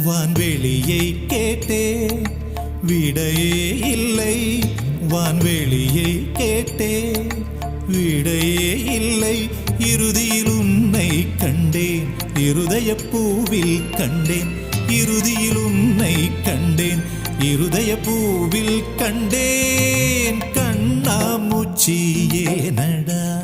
வான்வெளியை கேட்டேன் விடையே இல்லை. வான்வெளியை கேட்டேன் விடையே இல்லை. இறுதியில் உன்னை கண்டேன் இருதய பூவில் கண்டேன். இறுதியில் உன்னை கண்டேன் இருதய பூவில் கண்டேன். கண்ணாமூச்சியே நடா